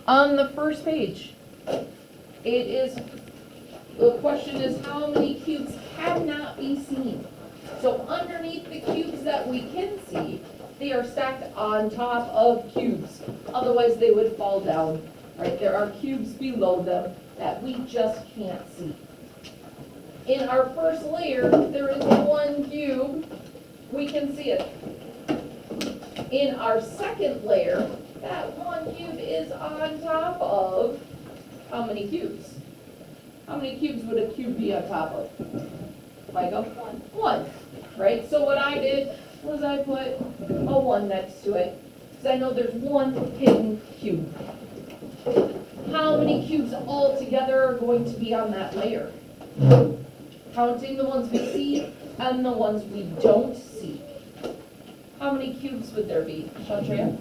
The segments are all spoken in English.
On the first page, the question is how many cubes cannot be seen? So underneath the cubes that we can see, they are stacked on top of cubes. Otherwise, they would fall down, right? There are cubes below them that we just can't see. In our first layer, there is one cube. We can see it. In our second layer, that one cube is on top of how many cubes? How many cubes would a cube be on top of? Michael? One, right? So what I did was I put a 1 next to it, because I know there's one hidden cube. How many cubes altogether are going to be on that layer? Counting the ones we see and the ones we don't see. How many cubes would there be, Shantrea?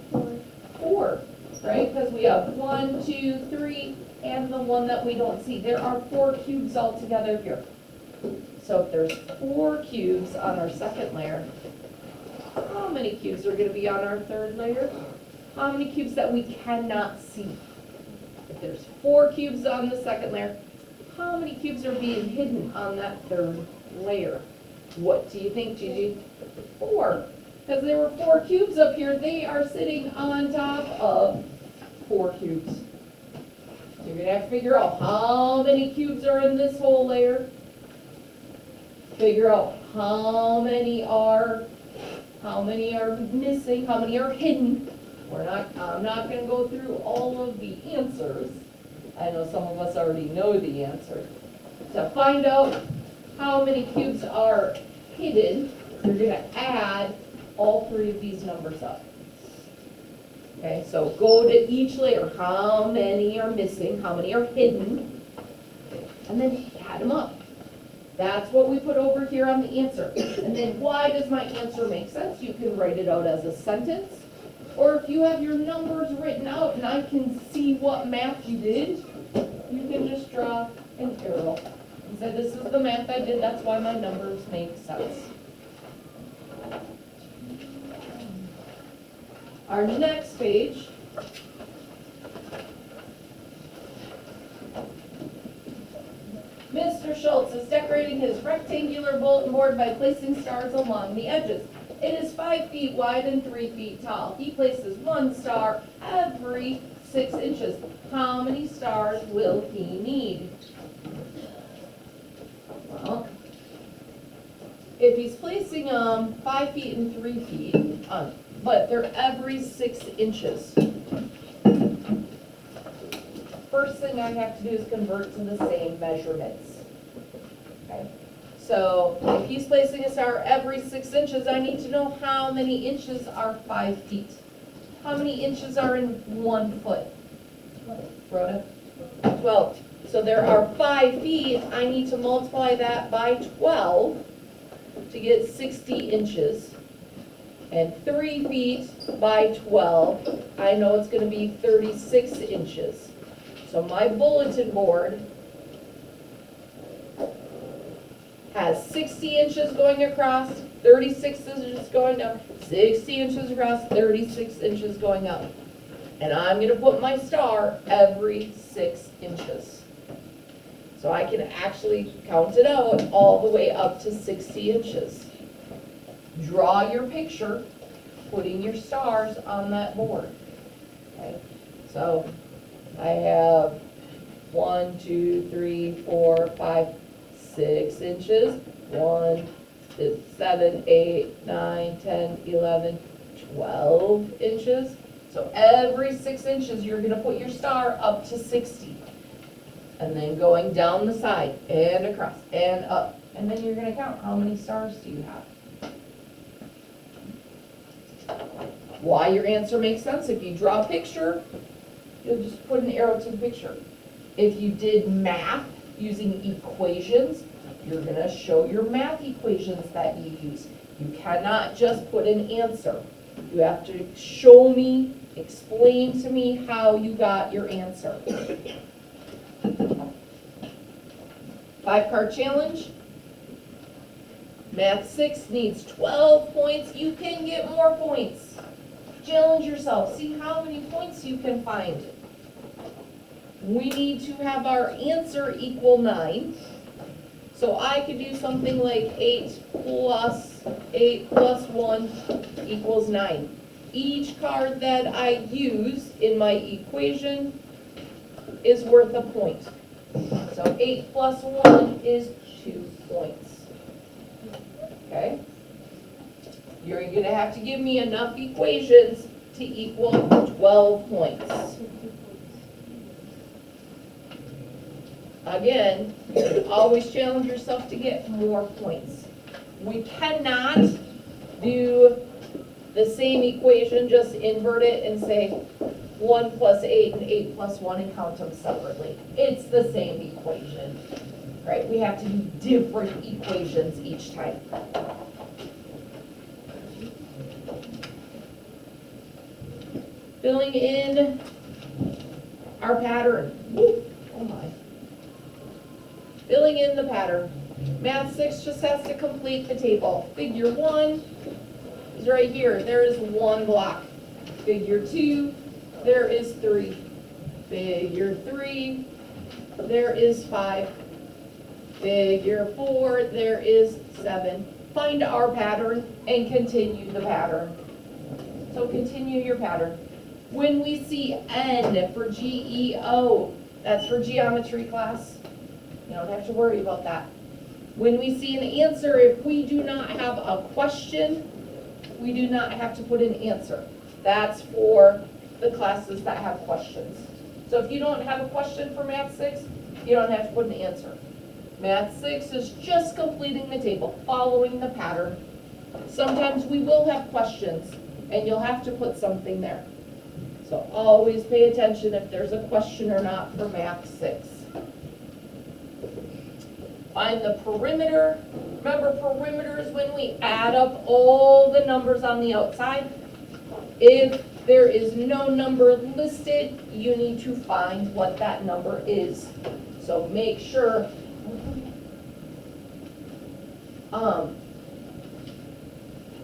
4, right? Because we have 1, 2, 3, and the one that we don't see. There are 4 cubes altogether here. So if there's 4 cubes on our second layer, how many cubes are going to be on our third layer? How many cubes that we cannot see? If there's 4 cubes on the second layer, how many cubes are being hidden on that third layer? What do you think, Gigi? 4. Because there were 4 cubes up here, they are sitting on top of 4 cubes. So you're going to have to figure out how many cubes are in this whole layer. Figure out how many are missing, how many are hidden. I'm not going to go through all of the answers. I know some of us already know the answer. To find out how many cubes are hidden, you're going to add all 3 of these numbers up. Okay, so go to each layer. How many are missing? How many are hidden? And then add them up. That's what we put over here on the answer. And then why does my answer make sense? You can write it out as a sentence. Or if you have your numbers written out and I can see what math you did, you can just draw an arrow and say, this is the math I did, that's why my numbers make sense. Our next page Mr. Schultz is decorating his rectangular bulletin board by placing stars along the edges. It is 5 feet wide and 3 feet tall. He places 1 star every 6 inches. How many stars will he need? Well, if he's placing them 5 feet and 3 feet, but they're every 6 inches. First thing I have to do is convert to the same measurements. Okay. So if he's placing a star every 6 inches, I need to know how many inches are 5 feet. How many inches are in 1 foot? Rhoda? 12. So there are 5 feet. I need to multiply that by 12 to get 60 inches. And 3 feet by 12, I know it's going to be 36 inches. So my bulletin board has 60 inches going across, 36 inches going down, 60 inches across, 36 inches going up. And I'm going to put my star every 6 inches. So I can actually count it out all the way up to 60 inches. Draw your picture, putting your stars on that board. Okay? So I have 1, 2, 3, 4, 5, 6 inches. 1, 7, 8, 9, 10, 11, 12 inches. So every 6 inches, you're going to put your star up to 60. And then going down the side and across and up. And then you're going to count how many stars do you have. Why your answer makes sense. If you draw a picture, you'll just put an arrow to the picture. If you did math using equations, you're going to show your math equations that you use. You cannot just put an answer. You have to show me, explain to me how you got your answer. 5-card challenge. Math 6 needs 12 points. You can get more points. Challenge yourself. See how many points you can find. we need to have our answer equal 9. So I could do something like 8 plus 1 equals 9. Each card that I use in my equation is worth a point. So 8 plus 1 is 2 points. Okay? You're going to have to give me enough equations to equal 12 points. Again, you always challenge yourself to get more points. We cannot do the same equation, just invert it and say 1 plus 8 and 8 plus 1 and count them separately. It's the same equation, right? We have to do different equations each time. Filling in our pattern. Woo, oh my. Filling in the pattern. Math 6 just has to complete the table. Figure 1 is right here. There is 1 block. Figure 2, there is 3. Figure 3, there is 5. Figure 4, there is 7. Find our pattern and continue the pattern. So continue your pattern. When we see N for GEO, that's for geometry class. You don't have to worry about that. When we see an answer, if we do not have a question, we do not have to put an answer. That's for the classes that have questions. So if you don't have a question for Math 6, you don't have to put an answer. Math 6 is just completing the table, following the pattern. Sometimes we will have questions, and you'll have to put something there. So always pay attention if there's a question or not for Math 6. Find the perimeter. Remember, perimeter is when we add up all the numbers on the outside. If there is no number listed, you need to find what that number is. So make sure,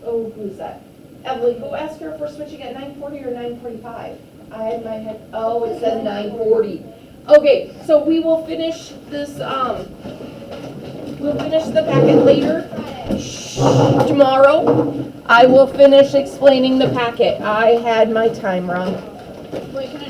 who's that? Evelyn, go ask her if we're switching at 9:40 or 9:45. I had my head, it said 9:40. Okay, so we will finish this, we'll finish the packet later. Tomorrow, I will finish explaining the packet. I had my time wrong. Wait, can